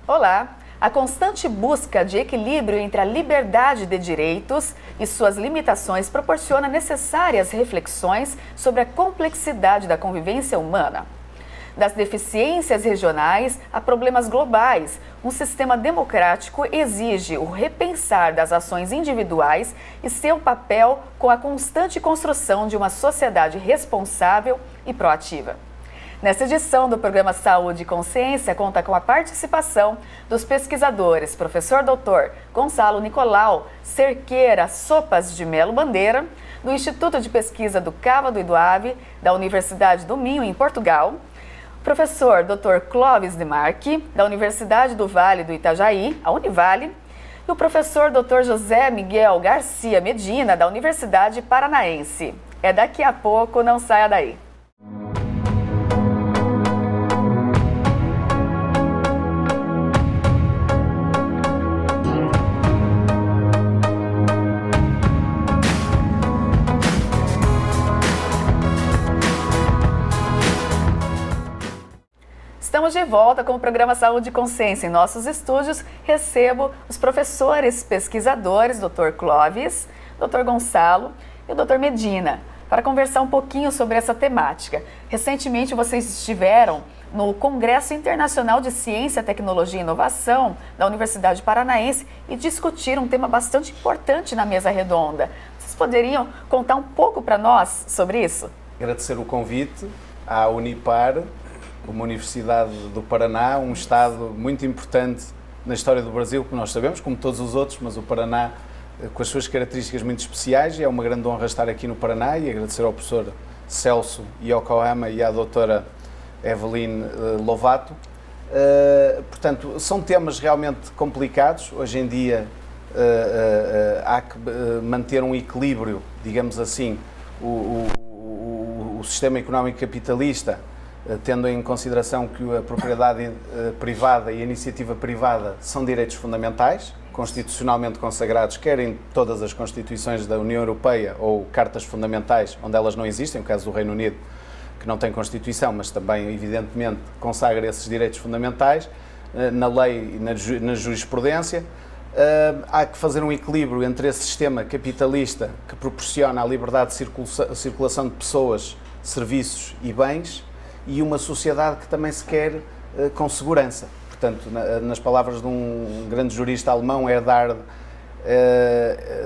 Olá! A constante busca de equilíbrio entre a liberdade de direitos e suas limitações proporciona necessárias reflexões sobre a complexidade da convivência humana. Das deficiências regionais a problemas globais, um sistema democrático exige o repensar das ações individuais e seu papel com a constante construção de uma sociedade responsável e proativa. Nesta edição do programa Saúde e Consciência, conta com a participação dos pesquisadores professor Dr. Gonçalo Nicolau Cerqueira Sopas de Melo Bandeira, do Instituto de Pesquisa do Cávado e do Ave, da Universidade do Minho, em Portugal, professor Dr. Clóvis Demarque, da Universidade do Vale do Itajaí, a Univale, e o professor Dr. José Miguel Garcia Medina, da Universidade Paranaense. É daqui a pouco, não saia daí. Estamos de volta com o programa Saúde e Consciência. Em nossos estúdios, recebo os professores pesquisadores, Dr. Clóvis, Dr. Gonçalo e o Dr. Medina, para conversar um pouquinho sobre essa temática. Recentemente, vocês estiveram no Congresso Internacional de Ciência, Tecnologia e Inovação da Universidade Paranaense e discutiram um tema bastante importante na mesa redonda. Vocês poderiam contar um pouco para nós sobre isso? Agradecer o convite à Unipar, uma universidade do Paraná, um estado muito importante na história do Brasil, que nós sabemos, como todos os outros, mas o Paraná com as suas características muito especiais, e é uma grande honra estar aqui no Paraná, e agradecer ao professor Celso Yokohama e à doutora Eveline Lovato. Portanto, são temas realmente complicados. Hoje em dia há que manter um equilíbrio, digamos assim, o sistema económico capitalista, tendo em consideração que a propriedade privada e a iniciativa privada são direitos fundamentais, constitucionalmente consagrados, quer em todas as constituições da União Europeia ou cartas fundamentais, onde elas não existem, no caso do Reino Unido, que não tem Constituição, mas também, evidentemente, consagra esses direitos fundamentais, na lei e na jurisprudência. Há que fazer um equilíbrio entre esse sistema capitalista que proporciona a liberdade de circulação de pessoas, serviços e bens, e uma sociedade que também se quer com segurança. Portanto, nas palavras de um grande jurista alemão, Erdhard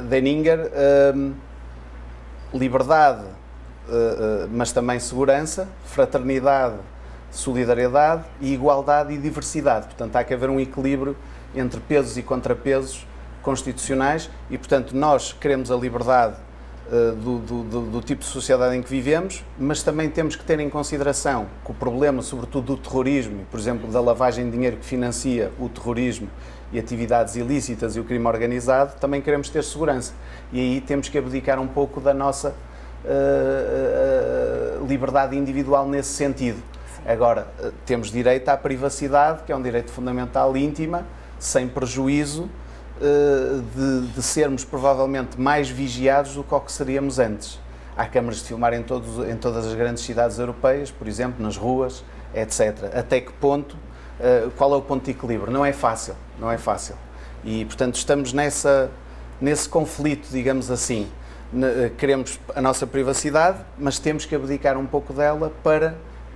Denninger, liberdade, mas também segurança, fraternidade, solidariedade e igualdade e diversidade. Portanto, há que haver um equilíbrio entre pesos e contrapesos constitucionais e, portanto, nós queremos a liberdade do tipo de sociedade em que vivemos, mas também temos que ter em consideração que o problema, sobretudo do terrorismo, por exemplo, da lavagem de dinheiro que financia o terrorismo e atividades ilícitas e o crime organizado, também queremos ter segurança. E aí temos que abdicar um pouco da nossa liberdade individual nesse sentido. Agora, temos direito à privacidade, que é um direito fundamental íntima, sem prejuízo de sermos provavelmente mais vigiados do que o que seríamos antes. Há câmaras de filmar em todas as grandes cidades europeias, por exemplo, nas ruas, etc. Até que ponto, qual é o ponto de equilíbrio? Não é fácil, não é fácil. E, portanto, estamos nesse conflito, digamos assim. Queremos a nossa privacidade, mas temos que abdicar um pouco dela para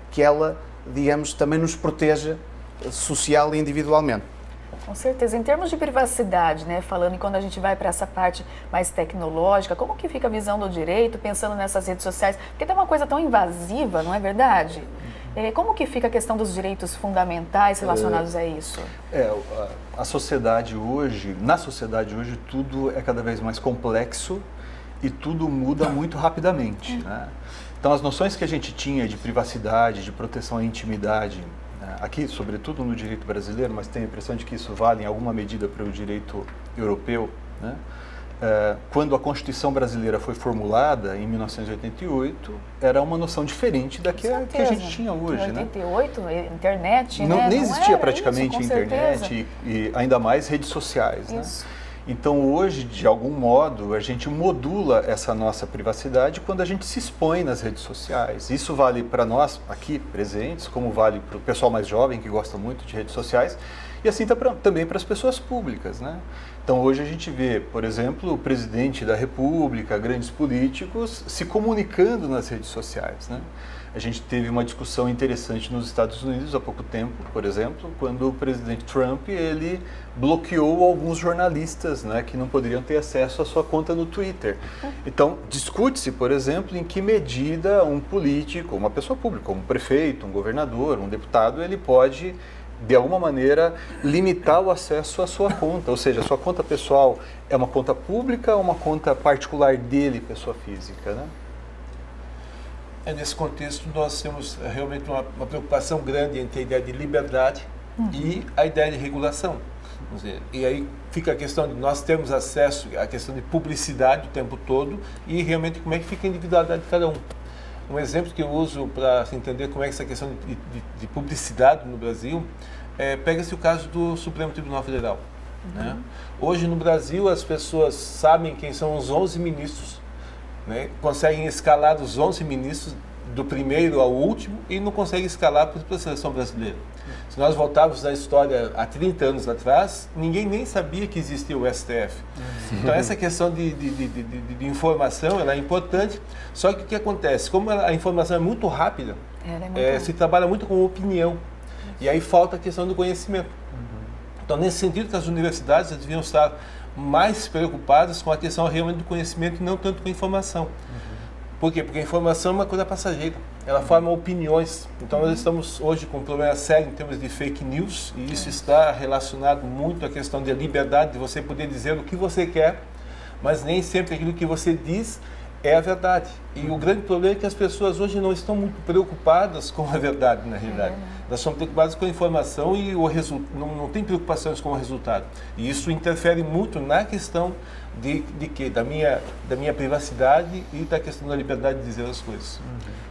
que ela, digamos, também nos proteja social e individualmente. Com certeza. Em termos de privacidade, né, falando em quando a gente vai para essa parte mais tecnológica, como que fica a visão do direito, pensando nessas redes sociais? Porque tem uma coisa tão invasiva, não é verdade? Como que fica a questão dos direitos fundamentais relacionados a isso? A sociedade hoje, na sociedade hoje, tudo é cada vez mais complexo e tudo muda muito rapidamente, né? Então, as noções que a gente tinha de privacidade, de proteção à intimidade, aqui, sobretudo no direito brasileiro, mas tenho a impressão de que isso vale em alguma medida para o direito europeu, né? Quando a Constituição brasileira foi formulada, em 1988, era uma noção diferente da que a gente tinha hoje. Em 88, né? Internet, não, nem existia praticamente internet e ainda mais redes sociais. Né? Então, hoje, de algum modo, a gente modula essa nossa privacidade quando a gente se expõe nas redes sociais. Isso vale para nós, aqui presentes, como vale para o pessoal mais jovem, que gosta muito de redes sociais, e assim também para as pessoas públicas, né? Então hoje a gente vê, por exemplo, o presidente da República, grandes políticos se comunicando nas redes sociais, né? A gente teve uma discussão interessante nos Estados Unidos há pouco tempo, por exemplo, quando o presidente Trump ele bloqueou alguns jornalistas, né, que não poderiam ter acesso à sua conta no Twitter. Então, discute-se, por exemplo, em que medida um político, uma pessoa pública, um prefeito, um governador, um deputado, ele pode, de alguma maneira, limitar o acesso à sua conta. Ou seja, a sua conta pessoal é uma conta pública ou uma conta particular dele, pessoa física, né? Nesse contexto, nós temos realmente uma preocupação grande entre a ideia de liberdade e a ideia de regulação. Vamos dizer, e aí fica a questão de nós termos acesso à questão de publicidade o tempo todo e realmente como é que fica a individualidade de cada um. Um exemplo que eu uso para se entender como é que essa questão de publicidade no Brasil, pega-se o caso do Supremo Tribunal Federal. Né? Hoje no Brasil as pessoas sabem quem são os 11 ministros, né? Conseguem escalar dos 11 ministros do primeiro ao último e não conseguem escalar para a seleção brasileira. Se nós voltarmos na história há 30 anos atrás, ninguém nem sabia que existia o STF. Então essa questão de informação ela é importante, só que o que acontece? Como a informação é muito rápida, se trabalha muito com opinião e aí falta a questão do conhecimento. Então nesse sentido que as universidades deviam estar mais preocupadas com a questão realmente do conhecimento e não tanto com a informação. Por quê? Porque a informação é uma coisa passageira, ela forma opiniões. Então nós estamos hoje com um problema sério em termos de fake news e isso está relacionado muito à questão da liberdade de você poder dizer o que você quer, mas nem sempre aquilo que você diz é a verdade. E o grande problema é que as pessoas hoje não estão muito preocupadas com a verdade, na realidade. Elas são preocupadas com a informação e não tem preocupações com o resultado. E isso interfere muito na questão da minha privacidade e da questão da liberdade de dizer as coisas.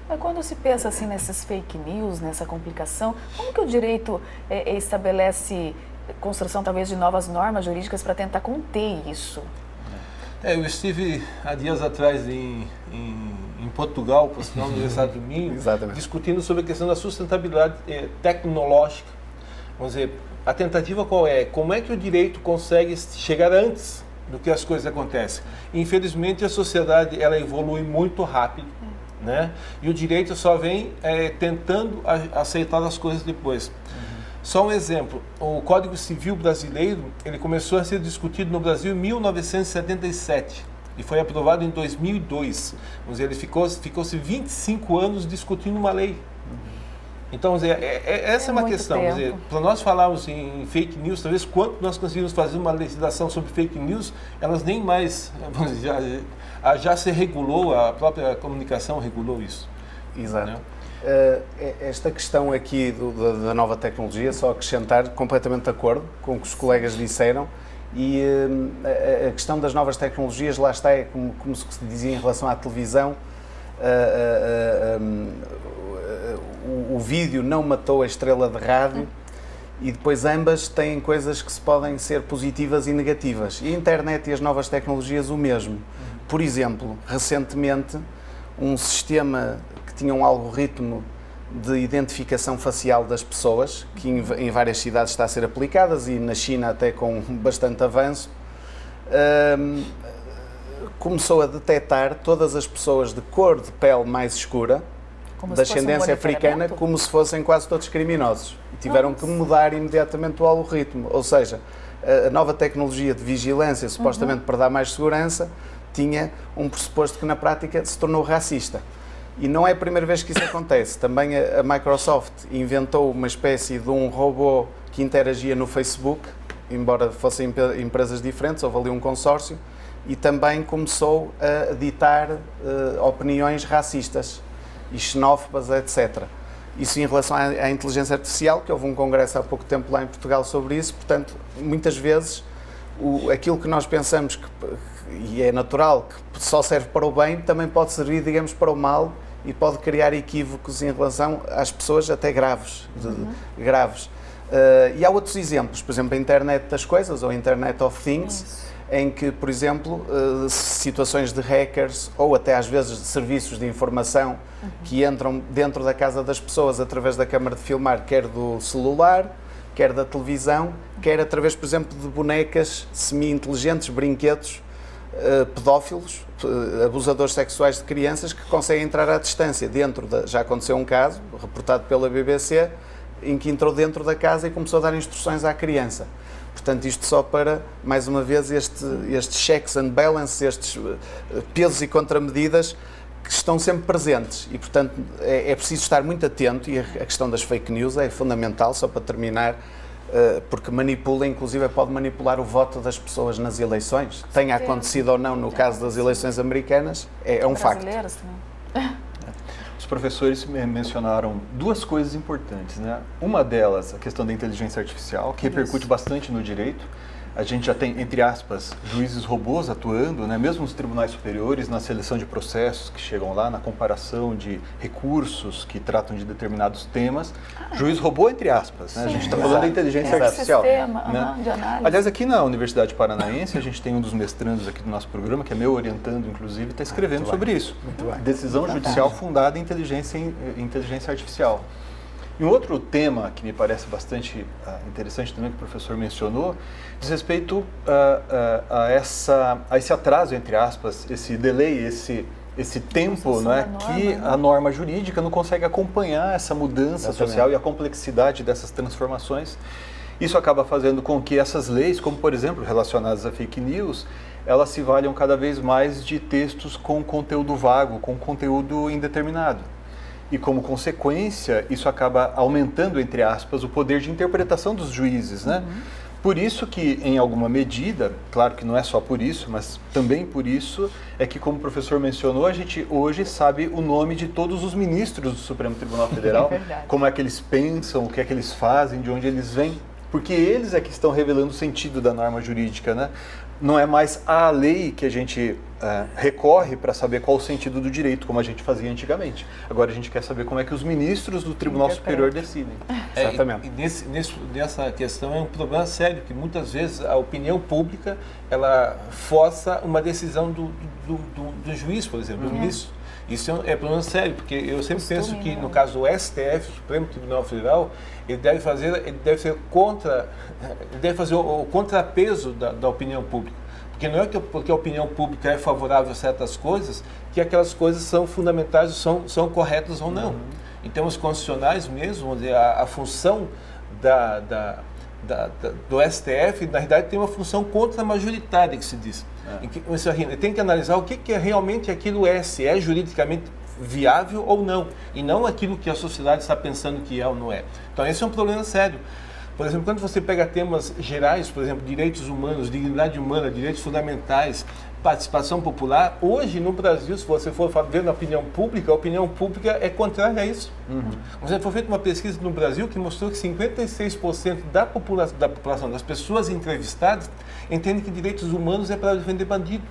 Mas quando se pensa assim nesses fake news, nessa complicação, como que o direito estabelece construção talvez de novas normas jurídicas para tentar conter isso? Eu estive há dias atrás em Portugal, por sinal, na Universidade do Minho, discutindo sobre a questão da sustentabilidade tecnológica. Vamos dizer, a tentativa qual é? Como é que o direito consegue chegar antes do que as coisas acontecem? Infelizmente, a sociedade ela evolui muito rápido, né? E o direito só vem tentando aceitar as coisas depois. Só um exemplo, o Código Civil brasileiro, ele começou a ser discutido no Brasil em 1977 e foi aprovado em 2002. Vamos dizer, ele ficou-se 25 anos discutindo uma lei. Então, vamos dizer, essa é uma questão. Vamos dizer, para nós falarmos em fake news, talvez quando nós conseguimos fazer uma legislação sobre fake news, elas nem mais, vamos dizer, já se regulou, a própria comunicação regulou isso. Exato. Né? Esta questão aqui da nova tecnologia, só acrescentar, completamente de acordo com o que os colegas disseram, e a questão das novas tecnologias, lá está, é como se dizia em relação à televisão, o vídeo não matou a estrela de rádio, e depois ambas têm coisas que podem ser positivas e negativas. E a internet e as novas tecnologias o mesmo. Por exemplo, recentemente, um sistema que tinha um algoritmo de identificação facial das pessoas, que em várias cidades está a ser aplicadas e na China até com bastante avanço, começou a detectar todas as pessoas de cor de pele mais escura, de ascendência africana, como se fossem quase todos criminosos. E tiveram que mudar imediatamente o algoritmo. Ou seja, a nova tecnologia de vigilância, supostamente para dar mais segurança, tinha um pressuposto que na prática se tornou racista. E não é a primeira vez que isso acontece. Também a Microsoft inventou uma espécie de um robô que interagia no Facebook, embora fossem empresas diferentes, houve ali um consórcio, e também começou a ditar opiniões racistas e xenófobas, etc. Isso em relação à inteligência artificial, que houve um congresso há pouco tempo lá em Portugal sobre isso. Portanto, muitas vezes, aquilo que nós pensamos e é natural, que só serve para o bem, também pode servir, digamos, para o mal e pode criar equívocos em relação às pessoas até graves. E há outros exemplos, por exemplo, a Internet das Coisas ou a Internet of Things, em que, por exemplo, situações de hackers ou até às vezes de serviços de informação que entram dentro da casa das pessoas através da câmara de filmar, quer do celular, quer da televisão, quer através, por exemplo, de bonecas semi-inteligentes, brinquedos pedófilos, abusadores sexuais de crianças que conseguem entrar à distância. Já aconteceu um caso, reportado pela BBC, em que entrou dentro da casa e começou a dar instruções à criança. Portanto, isto só para, mais uma vez, estes checks and balances, estes pesos e contramedidas que estão sempre presentes e, portanto, é preciso estar muito atento, e a questão das fake news é fundamental, só para terminar, porque manipula, inclusive pode manipular o voto das pessoas nas eleições. Tenha acontecido ou não no caso das eleições americanas, é um facto. Os professores mencionaram duas coisas importantes, né? Uma delas, a questão da inteligência artificial, que repercute bastante no direito. A gente já tem, entre aspas, juízes robôs atuando, né? Mesmo nos tribunais superiores, na seleção de processos que chegam lá, na comparação de recursos que tratam de determinados temas. Juiz robô, entre aspas, né? A gente está falando da inteligência artificial. Sistema, né? de análise. Aliás, aqui na Universidade Paranaense, a gente tem um dos mestrandos aqui do nosso programa, que é meu orientando, inclusive, está escrevendo sobre isso. Decisão judicial fundada em inteligência artificial. E um outro tema que me parece bastante interessante também, que o professor mencionou, diz respeito a esse atraso, entre aspas, esse delay, esse tempo, né, que a norma jurídica não consegue acompanhar essa mudança social e a complexidade dessas transformações. Isso acaba fazendo com que essas leis, como por exemplo relacionadas a fake news, elas se valham cada vez mais de textos com conteúdo vago, com conteúdo indeterminado. E como consequência, isso acaba aumentando, entre aspas, o poder de interpretação dos juízes, né? Por isso que, em alguma medida, claro que não é só por isso, mas também por isso, é que, como o professor mencionou, a gente hoje sabe o nome de todos os ministros do Supremo Tribunal Federal, como é que eles pensam, o que é que eles fazem, de onde eles vêm, porque eles é que estão revelando o sentido da norma jurídica, né? Não é mais a lei que a gente recorre para saber qual o sentido do direito, como a gente fazia antigamente. Agora a gente quer saber como é que os ministros do Tribunal Superior decidem. Exatamente. E nessa questão é um problema sério, que muitas vezes a opinião pública ela força uma decisão do juiz, por exemplo, do ministro. Isso é problema sério, porque eu sempre penso que no caso do STF, Supremo Tribunal Federal, ele deve fazer o contrapeso da opinião pública. Porque não é porque a opinião pública é favorável a certas coisas que aquelas coisas são fundamentais, são corretas ou não. Em termos constitucionais mesmo, vamos dizer, a função do STF, na realidade, tem uma função contra-majoritária, que se diz. Ele tem que analisar o que realmente aquilo se é juridicamente viável ou não, e não aquilo que a sociedade está pensando que é ou não é. Então, esse é um problema sério. Por exemplo, quando você pega temas gerais, por exemplo, direitos humanos, dignidade humana, direitos fundamentais, participação popular, hoje no Brasil, se você for ver na opinião pública, a opinião pública é contrária a isso. Foi feita uma pesquisa no Brasil que mostrou que 56% da população, das pessoas entrevistadas, entendem que direitos humanos é para defender bandidos.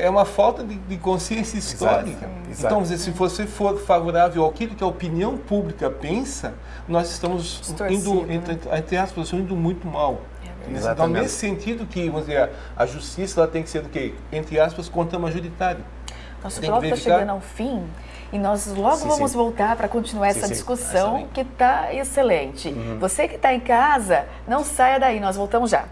É uma falta de consciência histórica. Exato. Então, se você for favorável àquilo que a opinião pública pensa, nós estamos indo, entre aspas, indo muito mal. Então, nesse sentido que, vamos dizer, a justiça ela tem que ser do quê? Entre aspas, contra-majoritária. Nosso bloco está chegando ao fim e nós logo vamos voltar para continuar essa discussão que está excelente. Você que está em casa, não saia daí, nós voltamos já.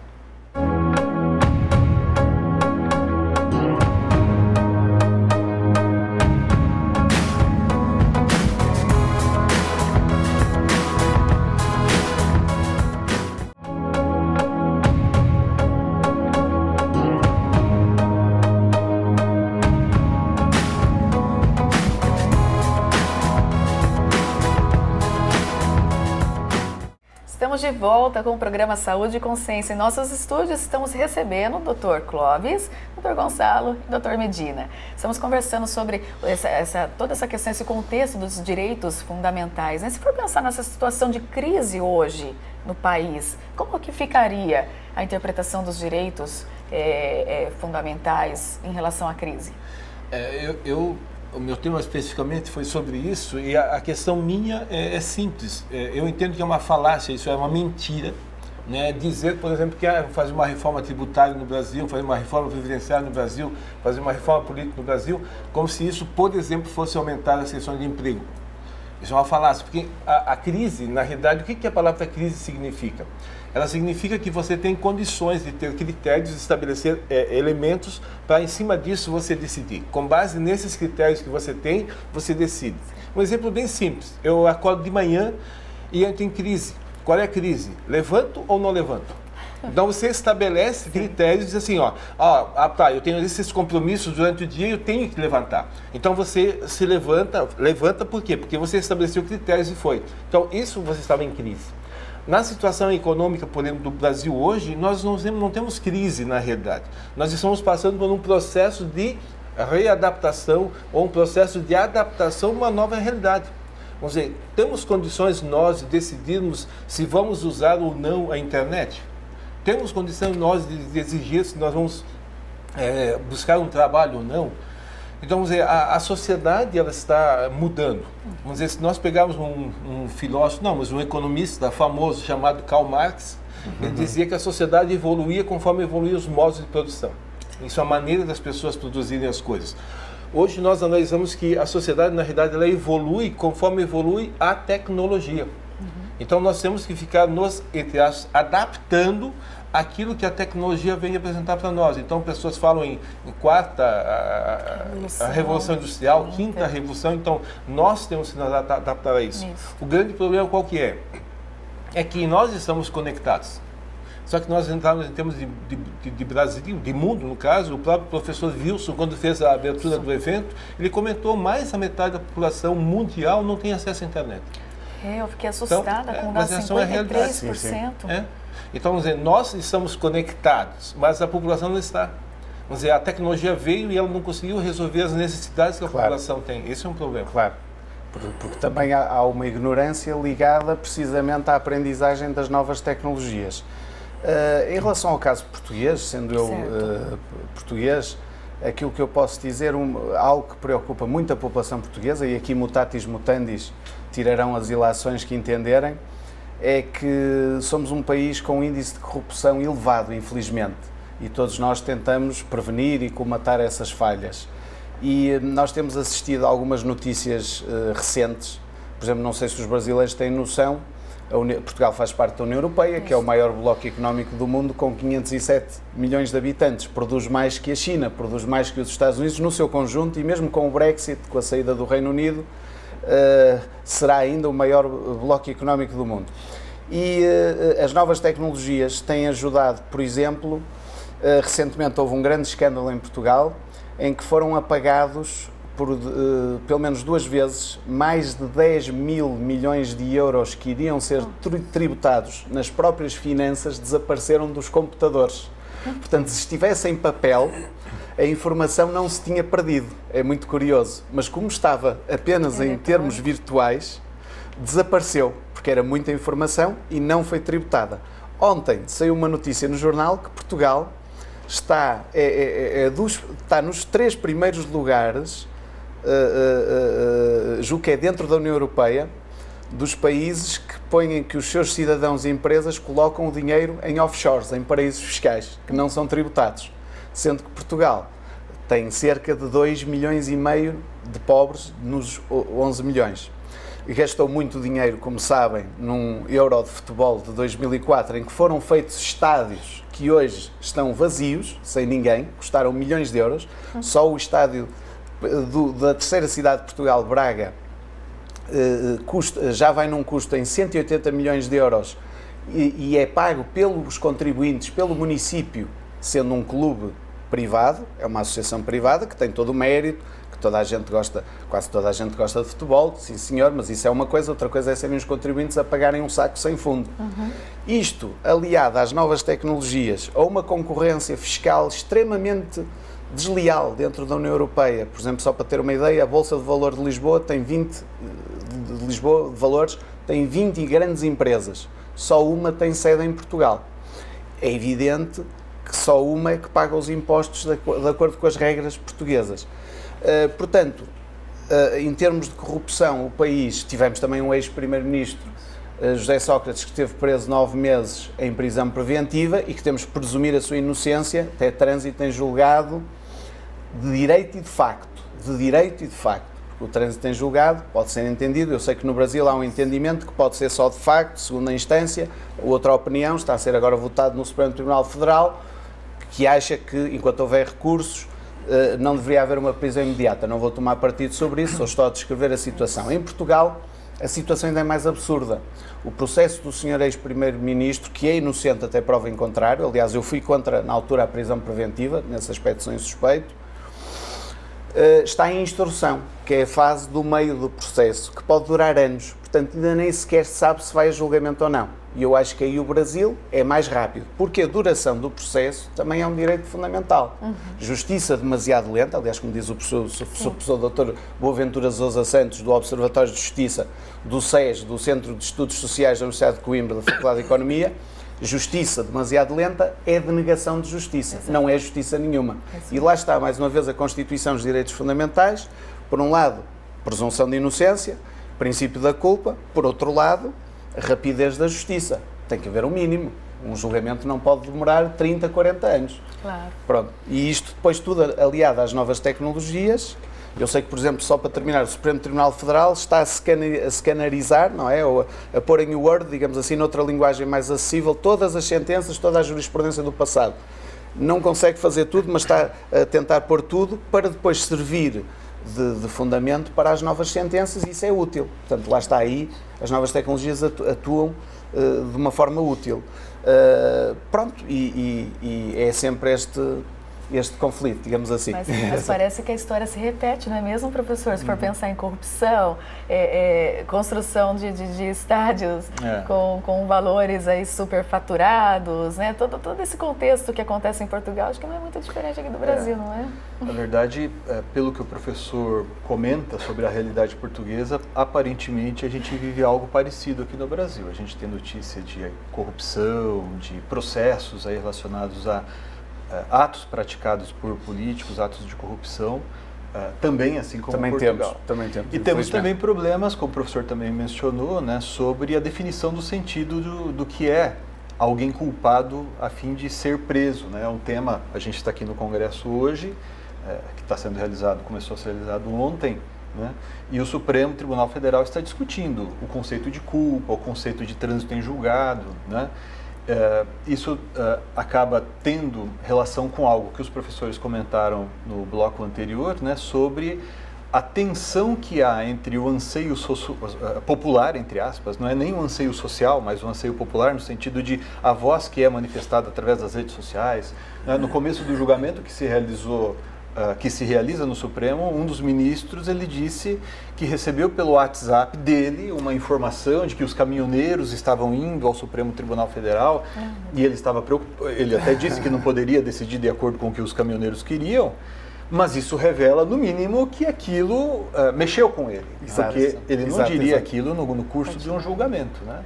Estamos de volta com o programa Saúde e Consciência. Em nossos estúdios estamos recebendo o Dr. Clóvis, Dr. Gonçalo e Dr. Medina. Estamos conversando sobre toda essa questão, esse contexto dos direitos fundamentais. Se for pensar nessa situação de crise hoje no país, como que ficaria a interpretação dos direitos fundamentais em relação à crise? O meu tema especificamente foi sobre isso e a questão minha é simples. Eu entendo que é uma falácia, isso é uma mentira, né? Dizer, por exemplo, que fazer uma reforma tributária no Brasil, fazer uma reforma previdenciária no Brasil, fazer uma reforma política no Brasil, como se isso, por exemplo, fosse aumentar as questões de emprego. Isso é uma falácia, porque a crise, na realidade, o que a palavra crise significa? Ela significa que você tem condições de ter critérios, de estabelecer elementos para, em cima disso, você decidir. Com base nesses critérios que você tem, você decide. Um exemplo bem simples. Eu acordo de manhã e entro em crise. Qual é a crise? Levanto ou não levanto? Então você estabelece critérios e diz assim, eu tenho esses compromissos durante o dia e eu tenho que levantar. Então você se levanta por quê? Porque você estabeleceu critérios e foi. Então isso você estava em crise. Na situação econômica, por exemplo, do Brasil hoje, nós não temos crise na realidade. Nós estamos passando por um processo de readaptação ou um processo de adaptação a uma nova realidade. Vamos dizer, temos condições nós de decidirmos se vamos usar ou não a internet? Temos condições nós de exigir se nós vamos buscar um trabalho ou não? Então, vamos dizer, a sociedade ela está mudando. Vamos dizer, se nós pegarmos um filósofo, um economista famoso chamado Karl Marx, ele dizia que a sociedade evoluía conforme evoluíam os modos de produção. Isso é a maneira das pessoas produzirem as coisas. Hoje nós analisamos que a sociedade, na realidade, ela evolui conforme evolui a tecnologia. Então nós temos que ficar entre aspas, adaptando aquilo que a tecnologia vem apresentar para nós. Então pessoas falam em quarta a revolução industrial, quinta revolução, então nós temos que nos adaptar a isso. O grande problema qual que é? É que nós estamos conectados. Só que nós entramos em termos de Brasil, de mundo no caso, o próprio professor Wilson, quando fez a abertura do evento, ele comentou mais da metade da população mundial não tem acesso à internet. Eu fiquei assustada com o mas dado 53%. Então, vamos dizer, nós estamos conectados, mas a população não está. Vamos dizer, a tecnologia veio e ela não conseguiu resolver as necessidades que a população tem. Esse é um problema. Claro, porque também há uma ignorância ligada precisamente à aprendizagem das novas tecnologias. Em relação ao caso português, sendo eu português, aquilo que eu posso dizer, algo que preocupa muito a população portuguesa, e aqui mutatis mutandis tirarão as ilações que entenderem, é que somos um país com um índice de corrupção elevado, infelizmente, e todos nós tentamos prevenir e colmatar essas falhas. E nós temos assistido a algumas notícias recentes, por exemplo, não sei se os brasileiros têm noção, Portugal faz parte da União Europeia, que é o maior bloco económico do mundo, com 507 milhões de habitantes, produz mais que a China, produz mais que os Estados Unidos no seu conjunto, e mesmo com o Brexit, com a saída do Reino Unido, será ainda o maior bloco económico do mundo. E as novas tecnologias têm ajudado, por exemplo, recentemente houve um grande escândalo em Portugal, em que foram apagados, pelo menos 2 vezes, mais de 10 mil milhões de euros que iriam ser tributados nas próprias finanças, desapareceram dos computadores. Portanto, se estivesse em papel, a informação não se tinha perdido. É muito curioso. Mas como estava apenas em termos virtuais, desapareceu, porque era muita informação e não foi tributada. Ontem saiu uma notícia no jornal que Portugal está nos 3 primeiros lugares, julgo que é dentro da União Europeia, dos países que os seus cidadãos e empresas colocam o dinheiro em offshores, em paraísos fiscais, que não são tributados. Sendo que Portugal tem cerca de 2,5 milhões de pobres nos 11 milhões. E gastou muito dinheiro, como sabem, num Euro de futebol de 2004, em que foram feitos estádios que hoje estão vazios, sem ninguém, custaram milhões de euros. Só o estádio da terceira cidade de Portugal, Braga, já vai num custo em 180 milhões de euros e é pago pelos contribuintes, pelo município, sendo um clube privado, é uma associação privada que tem todo o mérito, que toda a gente gosta, quase toda a gente gosta de futebol, sim senhor, mas isso é uma coisa, outra coisa é serem os contribuintes a pagarem um saco sem fundo. Isto, aliado às novas tecnologias, a uma concorrência fiscal extremamente desleal dentro da União Europeia, por exemplo, só para ter uma ideia, a Bolsa de Valores de Lisboa tem 20 grandes empresas, só uma tem sede em Portugal. É evidente que só uma é que paga os impostos de acordo com as regras portuguesas. Portanto, em termos de corrupção, o país, tivemos também um ex-primeiro-ministro, José Sócrates, que esteve preso 9 meses em prisão preventiva e que temos que presumir a sua inocência, até trânsito em julgado, de direito e de facto. o trânsito em julgado, pode ser entendido. Eu sei que no Brasil há um entendimento que pode ser só de facto, segunda instância. Outra opinião está a ser agora votado no Supremo Tribunal Federal, que acha que, enquanto houver recursos, não deveria haver uma prisão imediata. Não vou tomar partido sobre isso, só estou a descrever a situação. Em Portugal, a situação ainda é mais absurda. O processo do Sr. ex-primeiro-ministro, que é inocente até prova em contrário, aliás, eu fui contra, na altura, a prisão preventiva, nesse aspecto sou insuspeito, está em instrução, que é a fase do meio do processo, que pode durar anos. Portanto, ainda nem sequer se sabe se vai a julgamento ou não. E eu acho que aí o Brasil é mais rápido, porque a duração do processo também é um direito fundamental. Justiça demasiado lenta, aliás, como diz o professor Dr. Boaventura Sousa Santos, do Observatório de Justiça, do SES, do Centro de Estudos Sociais da Universidade de Coimbra, da Faculdade de Economia, justiça demasiado lenta é denegação de justiça, não é justiça nenhuma. E lá está, mais uma vez, a Constituição dos Direitos Fundamentais, por um lado, presunção de inocência, princípio da culpa, por outro lado, a rapidez da justiça. Tem que haver um mínimo. Um julgamento não pode demorar 30, 40 anos. Claro. Pronto. E isto depois tudo aliado às novas tecnologias. Eu sei que, por exemplo, só para terminar, o Supremo Tribunal Federal está a scannerizar, não é? Ou a pôr em Word, digamos assim, noutra linguagem mais acessível, todas as sentenças, toda a jurisprudência do passado. Não consegue fazer tudo, mas está a tentar pôr tudo para depois servir de fundamento para as novas sentenças, e isso é útil. Portanto, lá está aí, as novas tecnologias atuam de uma forma útil. Pronto, e é sempre este conflito, digamos assim. Mas parece que a história se repete, não é mesmo, professor? Se for pensar em corrupção, construção de estádios com valores aí superfaturados, né? Todo esse contexto que acontece em Portugal, acho que não é muito diferente aqui do Brasil, não é? Na verdade, pelo que o professor comenta sobre a realidade portuguesa, aparentemente a gente vive algo parecido aqui no Brasil. A gente tem notícia de corrupção, de processos aí relacionados a atos praticados por políticos, atos de corrupção, também assim como Portugal. Também temos. E temos também problemas, como o professor também mencionou, né, sobre a definição do sentido do que é alguém culpado a fim de ser preso. Né? É um tema, a gente está aqui no Congresso hoje, que está sendo realizado, começou a ser realizado ontem, né? E o Supremo Tribunal Federal está discutindo o conceito de culpa, o conceito de trânsito em julgado, né? Isso acaba tendo relação com algo que os professores comentaram no bloco anterior, né, sobre a tensão que há entre o anseio popular, entre aspas, não é nem um anseio social, mas um anseio popular no sentido de a voz que é manifestada através das redes sociais. No começo do julgamento que se realiza no Supremo, um dos ministros, ele disse que recebeu pelo WhatsApp dele uma informação de que os caminhoneiros estavam indo ao Supremo Tribunal Federal e ele estava preocupado. Ele até disse que não poderia decidir de acordo com o que os caminhoneiros queriam, mas isso revela, no mínimo, que aquilo mexeu com ele, porque ele não diria aquilo no curso de um julgamento, né?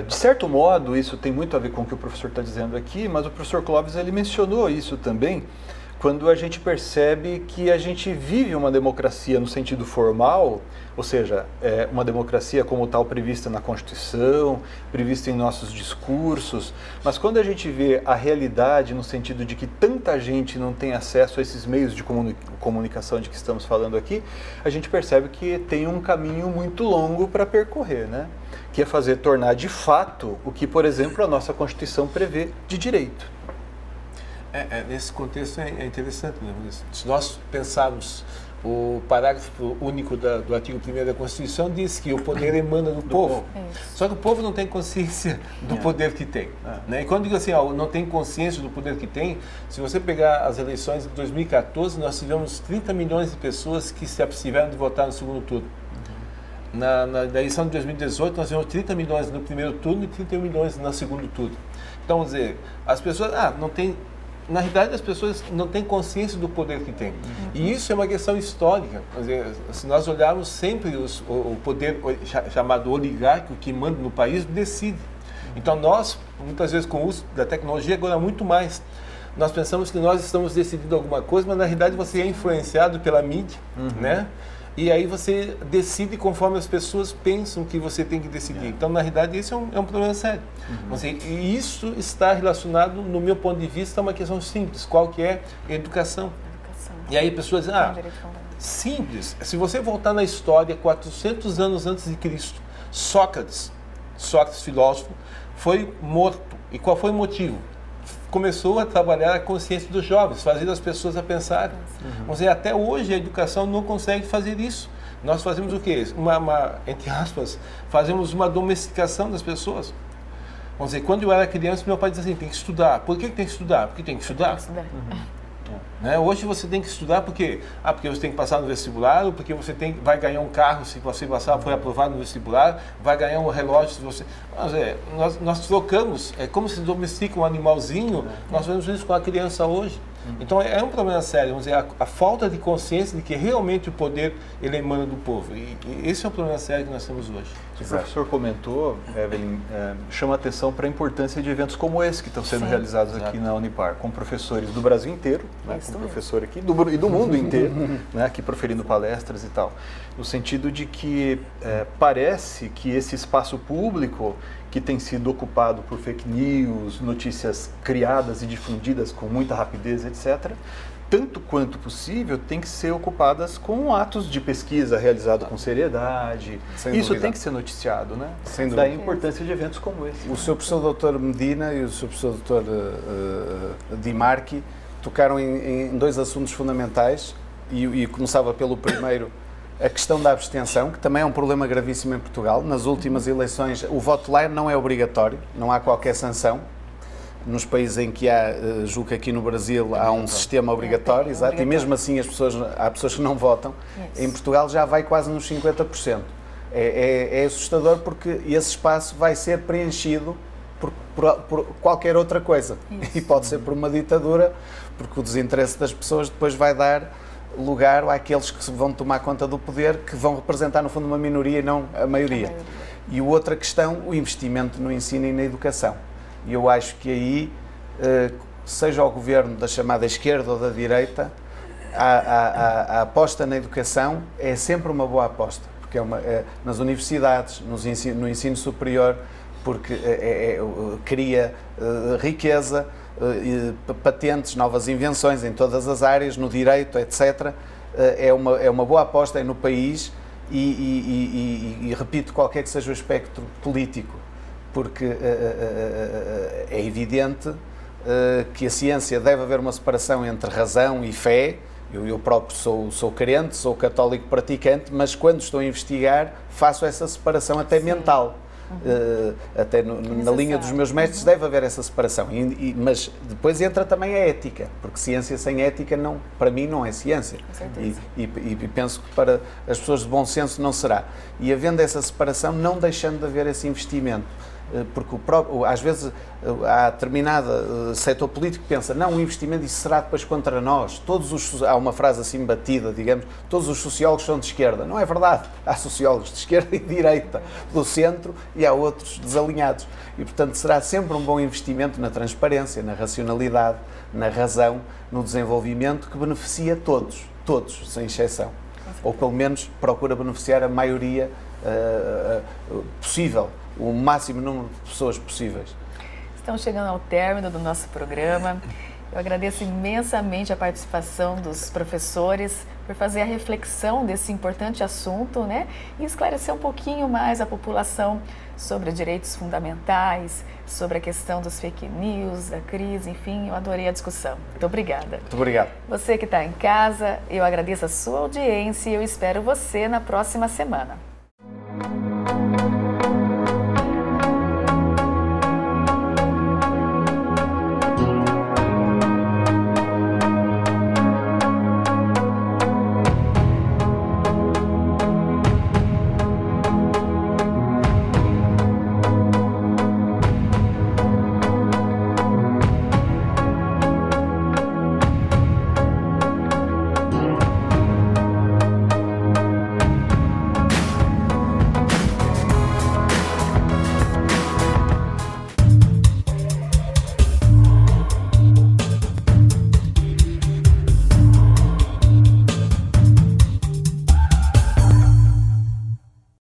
De certo modo, isso tem muito a ver com o que o professor está dizendo aqui, mas o professor Clóvis ele mencionou isso também, quando a gente percebe que a gente vive uma democracia no sentido formal, ou seja, uma democracia como tal prevista na Constituição, prevista em nossos discursos, mas quando a gente vê a realidade no sentido de que tanta gente não tem acesso a esses meios de comunicação de que estamos falando aqui, a gente percebe que tem um caminho muito longo para percorrer, né? Que é tornar de fato o que, por exemplo, a nossa Constituição prevê de direito. Nesse contexto é interessante, né? Se nós pensarmos o parágrafo único do artigo 1º da Constituição, diz que o poder emana do povo. Só que o povo não tem consciência do poder que tem. Né? E quando digo assim, não tem consciência do poder que tem, se você pegar as eleições de 2014, nós tivemos 30 milhões de pessoas que se abstiveram de votar no segundo turno. Na eleição de 2018, nós tivemos 30 milhões no primeiro turno e 31 milhões no segundo turno. Então, vamos dizer, as pessoas não têm... Na realidade, as pessoas não têm consciência do poder que têm. E isso é uma questão histórica. Quer dizer, se nós olharmos sempre o poder chamado oligárquico que manda no país, decide. Então nós, muitas vezes com o uso da tecnologia, agora muito mais, nós pensamos que nós estamos decidindo alguma coisa, mas na realidade você é influenciado pela mídia, né? E aí você decide conforme as pessoas pensam que você tem que decidir. Então, na realidade, isso é um problema sério. E isso está relacionado, no meu ponto de vista, a uma questão simples. Qual que é? Educação. E aí pessoas dizem, simples, se você voltar na história, 400 anos antes de Cristo, Sócrates, filósofo, foi morto. E qual foi o motivo? Começou a trabalhar a consciência dos jovens, fazer as pessoas a pensarem. Vamos dizer, até hoje a educação não consegue fazer isso. Nós fazemos o quê? Entre aspas, fazemos uma domesticação das pessoas. Vamos dizer, quando eu era criança, meu pai dizia assim, tem que estudar. Por que tem que estudar? Porque tem que estudar. Né? Hoje você tem que estudar porque você tem que passar no vestibular, ou porque você vai ganhar um carro se você foi aprovado no vestibular, vai ganhar um relógio se você... Nós trocamos, é como se domestica um animalzinho, nós vemos isso com a criança hoje. Então é um problema sério, vamos dizer, a falta de consciência de que realmente o poder ele emana do povo. E esse é o problema sério que nós temos hoje. O professor comentou, Evelyn, chama a atenção para a importância de eventos como esse que estão sendo realizados aqui na Unipar, com professores do Brasil inteiro, né, com professor aqui e do mundo inteiro, né, aqui proferindo palestras e tal. No sentido de que parece que esse espaço público que tem sido ocupado por fake news, notícias criadas e difundidas com muita rapidez, etc., tanto quanto possível, tem que ser ocupadas com atos de pesquisa realizados com seriedade. Isso tem que ser noticiado, né? Sem dúvida. Daí a importância de eventos como esse. O Sr. Professor Dr. Medina e o Sr. Professor Dr. Di Marchi tocaram em dois assuntos fundamentais e começava pelo primeiro, a questão da abstenção, que também é um problema gravíssimo em Portugal. Nas últimas eleições, o voto lá não é obrigatório, não há qualquer sanção. Nos países em que há, julgo que aqui no Brasil há um sistema obrigatório, exato, e mesmo assim há pessoas que não votam. Em Portugal já vai quase nos 50%. É assustador porque esse espaço vai ser preenchido por qualquer outra coisa. E pode ser por uma ditadura, porque o desinteresse das pessoas depois vai dar lugar àqueles que vão tomar conta do poder, que vão representar no fundo uma minoria e não a maioria. E outra questão, o investimento no ensino e na educação. E eu acho que aí, seja o governo da chamada esquerda ou da direita, a aposta na educação é sempre uma boa aposta, porque nas universidades, no ensino superior, porque cria riqueza, patentes, novas invenções em todas as áreas, no direito, etc. É uma boa aposta no país e repito, qualquer que seja o espectro político, porque é evidente que a ciência deve haver uma separação entre razão e fé. Eu próprio sou crente, sou católico praticante, mas quando estou a investigar faço essa separação até mental. Até na linha dos meus mestres deve haver essa separação, mas depois entra também a ética, porque ciência sem ética para mim não é ciência, e penso que para as pessoas de bom senso não será, e havendo essa separação, não deixando de haver esse investimento, porque às vezes há determinado setor político que pensa, não, o investimento isso será depois contra nós, há uma frase assim batida, digamos, todos os sociólogos são de esquerda. Não é verdade, há sociólogos de esquerda e de direita, do centro, e há outros desalinhados, e portanto será sempre um bom investimento na transparência, na racionalidade, na razão, no desenvolvimento que beneficia todos, sem exceção, ou pelo menos procura beneficiar a maioria possível, o máximo número de pessoas possíveis. Estamos chegando ao término do nosso programa. Eu agradeço imensamente a participação dos professores por fazer a reflexão desse importante assunto, né? E esclarecer um pouquinho mais a população sobre direitos fundamentais, sobre a questão dos fake news, da crise, enfim, eu adorei a discussão. Muito obrigada. Muito obrigado. Você que está em casa, eu agradeço a sua audiência e eu espero você na próxima semana.